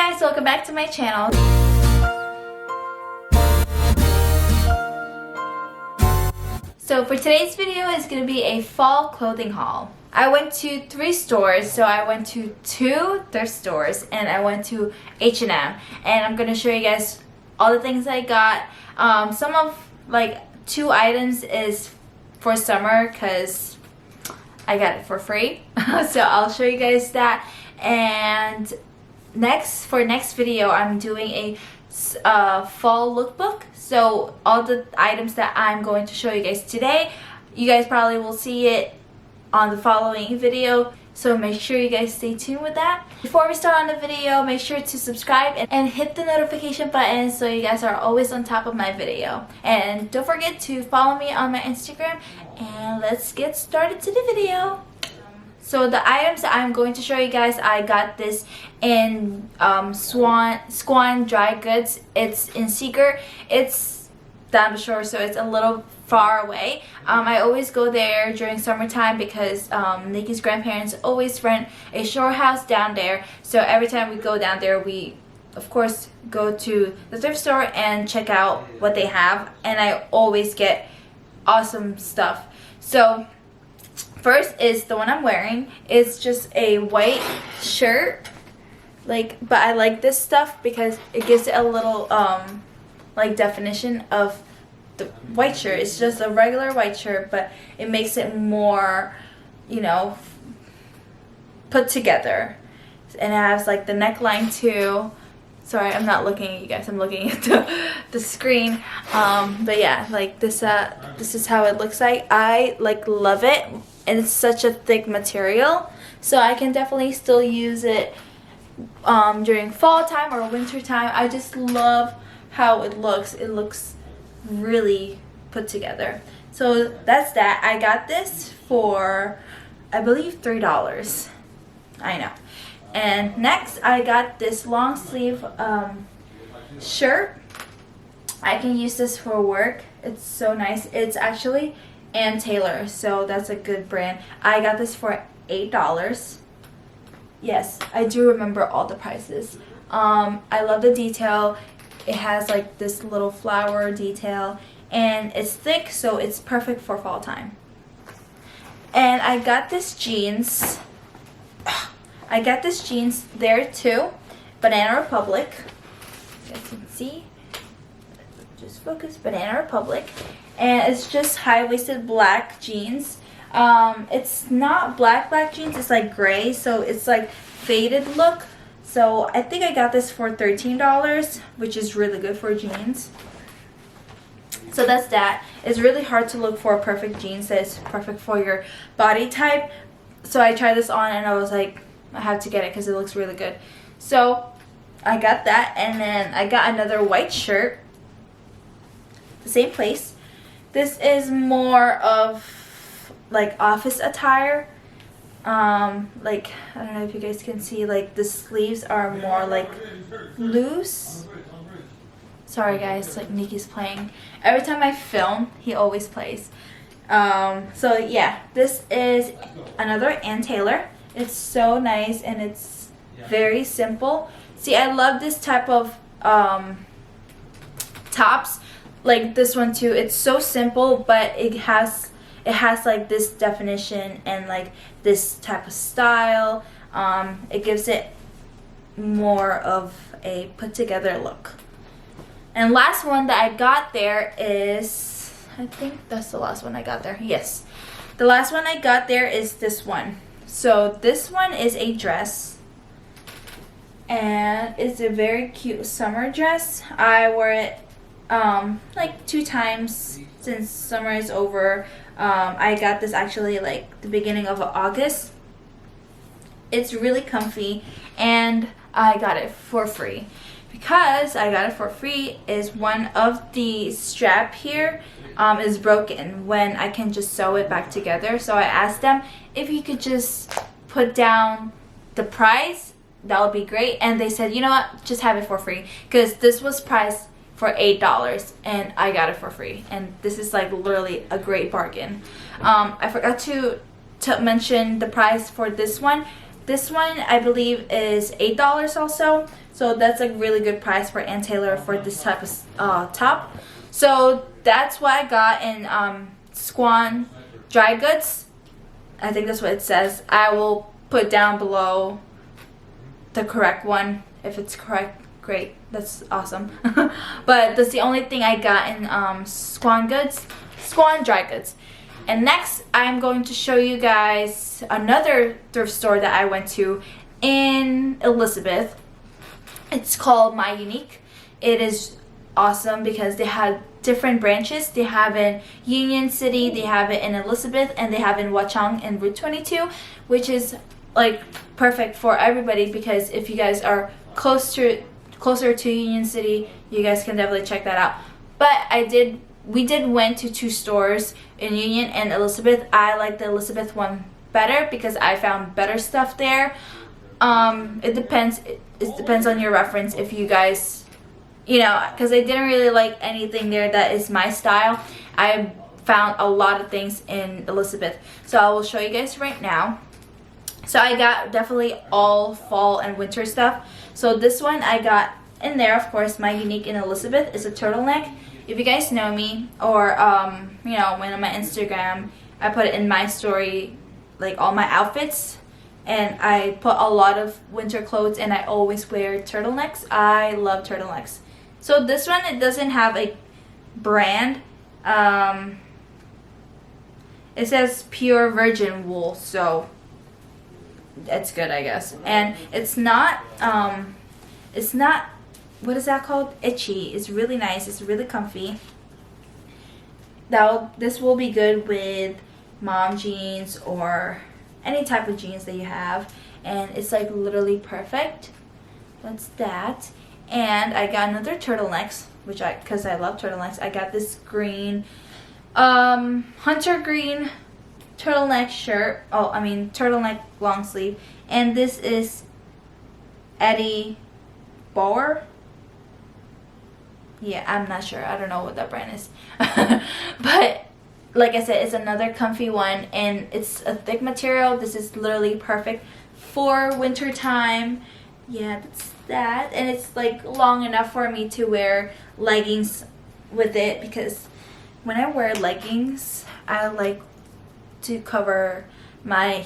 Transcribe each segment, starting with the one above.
guys, welcome back to my channel. So for today's video is going to be a fall clothing haul. I went to 3 stores, so I went to 2 thrift stores and I went to H&M, and I'm going to show you guys all the things I got. Some of like 2 items is for summer because I got it for free. So I'll show you guys that. And next video I'm doing a fall lookbook. So all the items that I'm going to show you guys today, you guys probably will see it on the following video, so make sure you guys stay tuned with that. Before we start on the video, make sure to subscribe and hit the notification button so you guys are always on top of my video. And don't forget to follow me on my Instagram, and let's get started to the video. So the items that I'm going to show you guys, I got this in Swan Dry Goods. It's in Seeger. It's down the shore, so it's a little far away. I always go there during summertime because Nikki's grandparents always rent a shore house down there. So every time we go down there, we of course go to the thrift store and check out what they have, and I always get awesome stuff. So first is the one I'm wearing. It's just a white shirt, but I like this stuff because it gives it a little like definition of the white shirt. It's just a regular white shirt, but it makes it more, you know, put together. And it has like the neckline too. Sorry, I'm not looking at you guys, I'm looking at the screen. But yeah, like this is how it looks like. I love it, and it's such a thick material, so I can definitely still use it during fall time or winter time. I just love how it looks. It looks really put together. So that's that. I got this for, I believe, $3. I know. And next I got this long sleeve shirt. I can use this for work. It's so nice. It's actually Ann Taylor, so that's a good brand. I got this for $8. Yes, I do remember all the prices. I love the detail. It has like this little flower detail, and it's thick, so it's perfect for fall time. And I got this jeans. I got this jeans there too, Banana Republic. You guys can see. Just focus, Banana Republic. And it's just high-waisted black jeans. It's not black jeans, it's like gray, so it's like faded look. So I think I got this for $13, which is really good for jeans. So that's that. It's really hard to look for a perfect jeans that's perfect for your body type. So I tried this on and I was like, I have to get it because it looks really good. So I got that, and then I got another white shirt, the same place. This is more of like office attire. Like, I don't know if you guys can see, like the sleeves are more like loose. Sorry guys, like Nikki's playing. Every time I film, he always plays. So yeah, this is another Ann Taylor. It's so nice and it's very simple. See, I love this type of tops, like this one too. It's so simple, but it has like this definition and like this type of style. It gives it more of a put together look. And last one that I got there is, I think that's the last one I got there. Yes, the last one I got there is this one. So this one is a dress, and it's a very cute summer dress. I wore it like 2 times since summer is over. I got this actually like the beginning of August. It's really comfy, and I got it for free. Because I got it for free is one of the strap here is broken when I can just sew it back together. So I asked them if you could just put down the price, that would be great. And they said, you know what, just have it for free, because this was priced for $8 and I got it for free, and this is like literally a great bargain. I forgot to mention the price for this one. This one I believe is $8 also. So that's a really good price for Ann Taylor for this type of top. So that's what I got in Swan Dry Goods. I think that's what it says. I will put down below the correct one. If it's correct, great. That's awesome. But that's the only thing I got in Swan Dry Goods. And next, I'm going to show you guys another thrift store that I went to in Elizabeth. It's called My Unique. It is awesome because they have different branches. They have in Union City, they have it in Elizabeth, and they have in Watchung and Route 22, which is like perfect for everybody because if you guys are closer to Union City, you guys can definitely check that out. But we did went to 2 stores in Union and Elizabeth. I like the Elizabeth one better because I found better stuff there. It depends on your reference if you guys, you know, because I didn't really like anything there that is my style. I found a lot of things in Elizabeth, so I will show you guys right now. So I got definitely all fall and winter stuff. So this one I got in there, of course. My Unique in Elizabeth is a turtleneck. If you guys know me, or you know, when on my Instagram, I put it in my story, like all my outfits, and I put a lot of winter clothes, and I always wear turtlenecks. I love turtlenecks. So this one, it doesn't have a brand. It says pure virgin wool, so that's good, I guess. And it's not what is that called? Itchy. It's really nice. It's really comfy. This will be good with mom jeans or any type of jeans that you have, and it's like literally perfect. That's that. And I got another turtlenecks, because I love turtlenecks. I got this green, hunter green turtleneck shirt. Oh, I mean turtleneck long sleeve, and this is Eddie Bauer. Yeah, I'm not sure. I don't know what that brand is. But like I said, it's another comfy one, and it's a thick material. This is literally perfect for winter time. Yeah, that's that. And it's like long enough for me to wear leggings with it, because when I wear leggings, I like to cover my,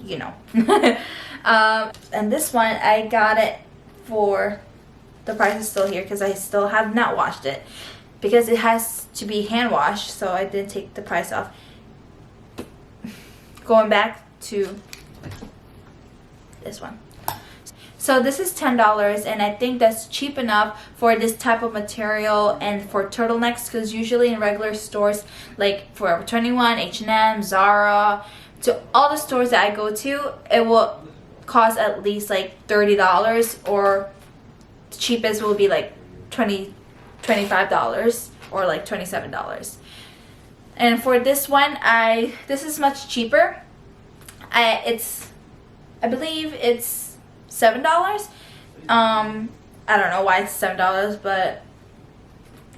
you know. And this one, I got it for, the price is still here because I still have not washed it, because it has to be hand washed, so I did take the price off. Going back to this one. So this is $10, and I think that's cheap enough for this type of material and for turtlenecks, because usually in regular stores like Forever 21, H&M, Zara, to all the stores that I go to, it will cost at least like $30, or the cheapest will be like $25 or like $27. And for this one, this is much cheaper. I believe it's $7. I don't know why it's $7, but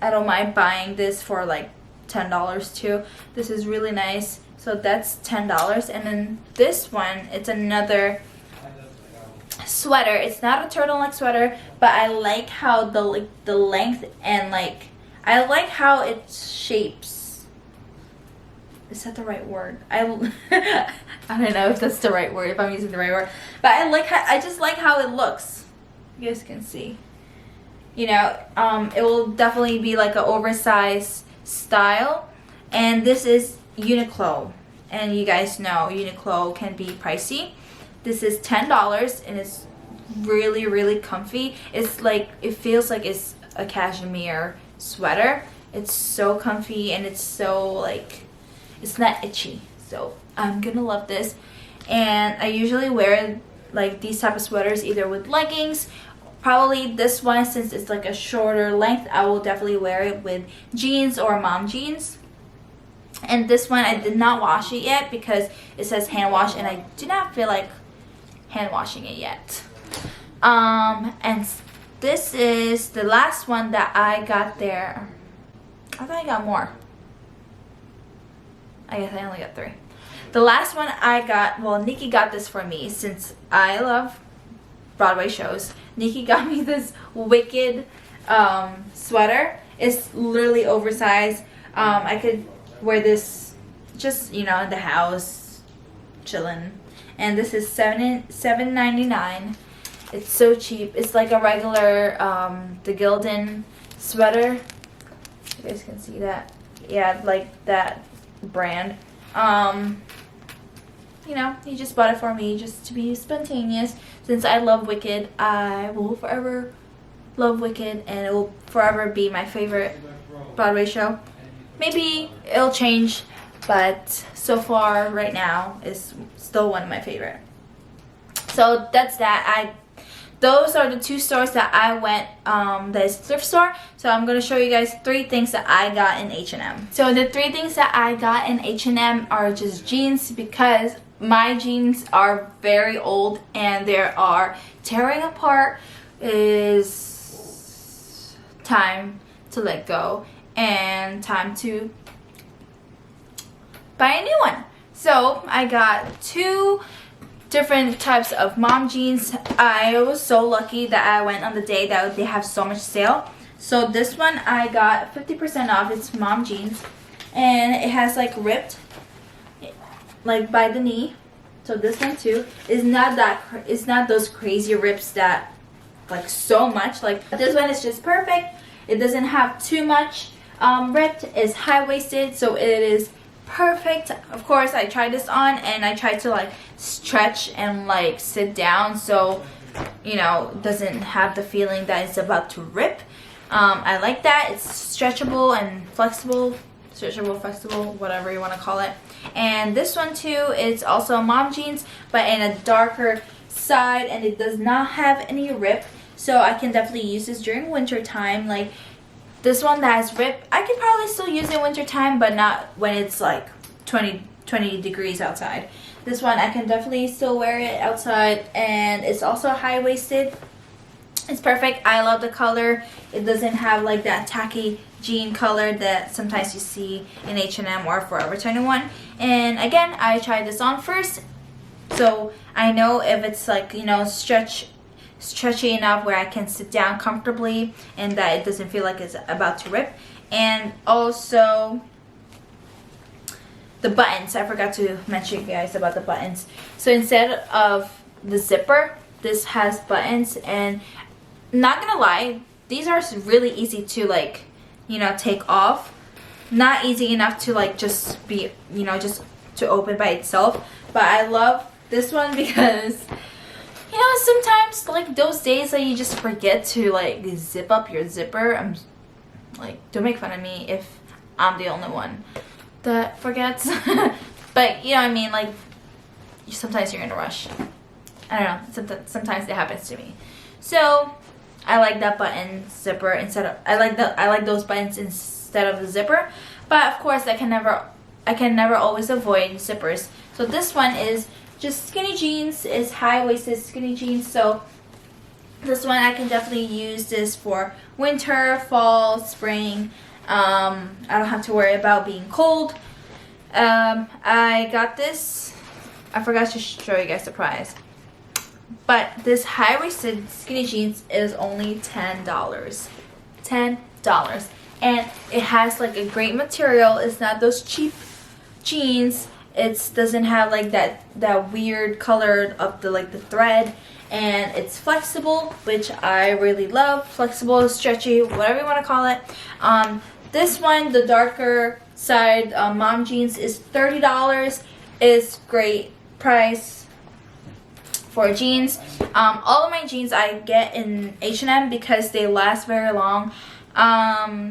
I don't mind buying this for like $10 too. This is really nice. So that's $10. And then this one, it's another sweater. It's not a turtleneck sweater, but I like how the length, and like I like how it shapes. Is that the right word? I don't know if that's the right word, if I'm using the right word, but I just like how it looks. You guys can see, you know, it will definitely be like an oversized style. And this is Uniqlo, and you guys know Uniqlo can be pricey. This is $10, and it's really, really comfy. It's like, it feels like it's a cashmere sweater. It's so comfy, and it's so like, it's not itchy. So I'm gonna love this. And I usually wear like these type of sweaters either with leggings. Probably this one, since it's like a shorter length, I will definitely wear it with jeans or mom jeans. And this one, I did not wash it yet because it says hand wash, and I do not feel like hand washing it yet. And this is the last one that I got there. I thought I got more. I guess I only got 3. The last one I got, well, Nikki got this for me since I love Broadway shows. Nikki got me this Wicked sweater. It's literally oversized. I could wear this just, you know, in the house, chilling. And this is $7.99. It's so cheap. It's like a regular the Gildan sweater. You guys can see that. Yeah, like that brand. You know, he just bought it for me just to be spontaneous. Since I love Wicked, I will forever love Wicked, and it will forever be my favorite Broadway show. Maybe it'll change, but so far right now is still one of my favorite. So that's that. Those are the two stores that I went, that is thrift store. So I'm going to show you guys 3 things that I got in H&M. So the 3 things that I got in H&M are just jeans, because my jeans are very old and they are tearing apart. Is time to let go and time to buy a new one. So I got 2 different types of mom jeans. I was so lucky that I went on the day that they have so much sale. So this one I got 50% off. It's mom jeans, and it has like ripped, like by the knee. So this one too is not that. It's not those crazy rips that like so much. Like this one is just perfect. It doesn't have too much ripped. It's high-waisted, so it is perfect. Of course, I tried this on and I tried to like stretch and like sit down, so you know, doesn't have the feeling that it's about to rip. I like that. It's stretchable and flexible, whatever you want to call it. And this one too is also mom jeans, but in a darker side, and it does not have any rip, so I can definitely use this during winter time. Like this one that has rip, I could probably still use it in winter time, but not when it's like 20 degrees outside. This one I can definitely still wear it outside, and it's also high-waisted. It's perfect. I love the color. It doesn't have like that tacky jean color that sometimes you see in H&M or Forever 21. And again, I tried this on first, so I know if it's like, you know, stretchy enough where I can sit down comfortably and that it doesn't feel like it's about to rip. And also the buttons, I forgot to mention you guys about the buttons. So instead of the zipper, this has buttons, and not gonna lie, these are really easy to like, you know, take off. Not easy enough to like just be, you know, just to open by itself. But I love this one because, you know, sometimes like those days that you just forget to like zip up your zipper. I'm like, don't make fun of me if I'm the only one that forgets. But you know what I mean, like sometimes you're in a rush. I don't know, sometimes it happens to me. So I like that button zipper instead of, I like those buttons instead of the zipper. But of course I can never always avoid zippers. So this one is just skinny jeans. It's high-waisted skinny jeans. So this one I can definitely use this for winter, fall, spring. I don't have to worry about being cold. I got this. I forgot to show you guys the price. But this high-waisted skinny jeans is only $10. $10. And it has like a great material. It's not those cheap jeans. It doesn't have like that weird color of the like the thread, and it's flexible, which I really love. Flexible, stretchy, whatever you want to call it. This one, the darker side mom jeans, is $30. It's great price for jeans. All of my jeans I get in H&M because they last very long.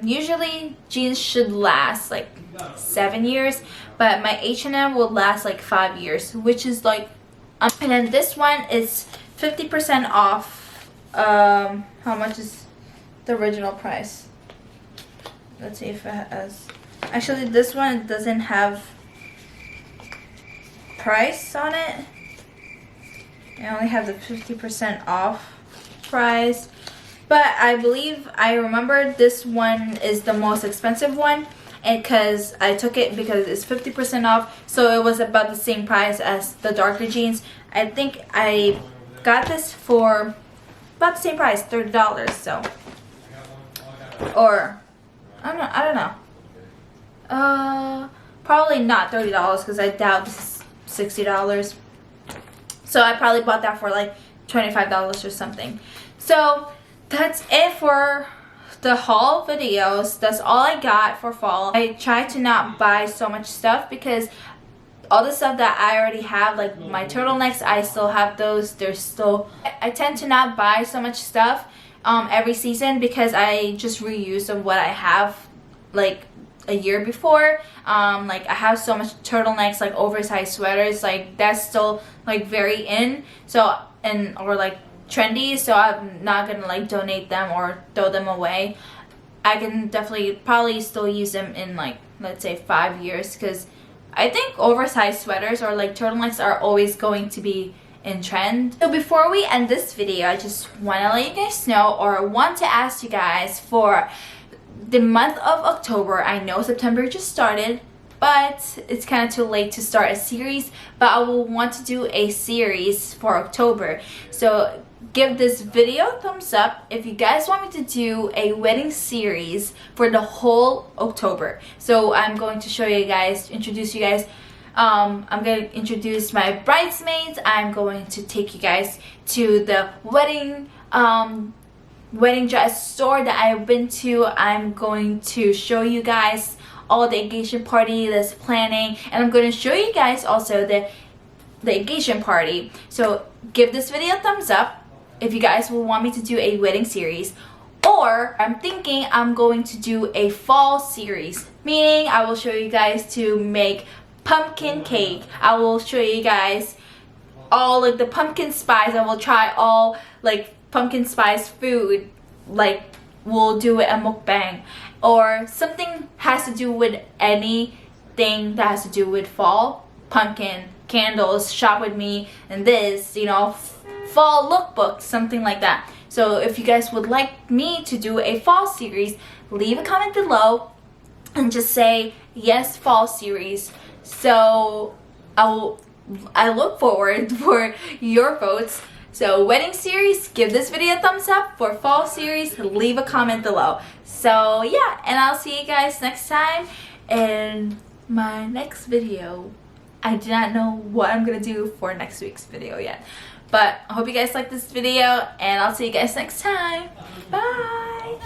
Usually jeans should last like 7 years, but my H&M will last like 5 years, which is like, and then this one is 50% off. How much is the original price? Let's see if it has, actually this one doesn't have price on it. I only have the 50% off price. But I believe, I remember this one is the most expensive one, and because I took it because it's 50% off, so it was about the same price as the darker jeans. I think I got this for about the same price, $30. So, or I don't know. Probably not $30 because I doubt this is $60. So I probably bought that for like $25 or something. So that's it for the haul videos. That's all I got for fall. I try to not buy so much stuff because all the stuff that I already have, like my turtlenecks, I still have those. There's still, I tend to not buy so much stuff every season because I just reuse of what I have like a year before. Like I have so much turtlenecks, like oversized sweaters, like that's still like very in, so, and or like trendy, so I'm not gonna like donate them or throw them away. I can definitely probably still use them in like, let's say 5 years, because I think oversized sweaters or like turtlenecks are always going to be in trend. So before we end this video, I just want to let you guys know, or want to ask you guys, for the month of October, I know September just started, but it's kind of too late to start a series, but I will want to do a series for October. So give this video a thumbs up if you guys want me to do a wedding series for the whole October. So I'm going to show you guys, introduce you guys. I'm going to introduce my bridesmaids. I'm going to take you guys to the wedding dress store that I've been to. I'm going to show you guys all the engagement party that's planning, and I'm going to show you guys also the engagement party. So give this video a thumbs up if you guys will want me to do a wedding series, or I'm thinking I'm going to do a fall series, meaning I will show you guys to make pumpkin cake. I will show you guys all like the pumpkin spice. I will try all like pumpkin spice food, like we'll do it a mukbang, or something has to do with anything that has to do with fall, pumpkin, candles, shop with me, and this, you know, fall lookbook, something like that. So if you guys would like me to do a fall series, leave a comment below and just say yes, fall series. So I look forward for your votes. So wedding series, give this video a thumbs up. For fall series, leave a comment below. So yeah, and I'll see you guys next time in my next video. I do not know what I'm gonna do for next week's video yet, but I hope you guys like this video, and I'll see you guys next time. Bye.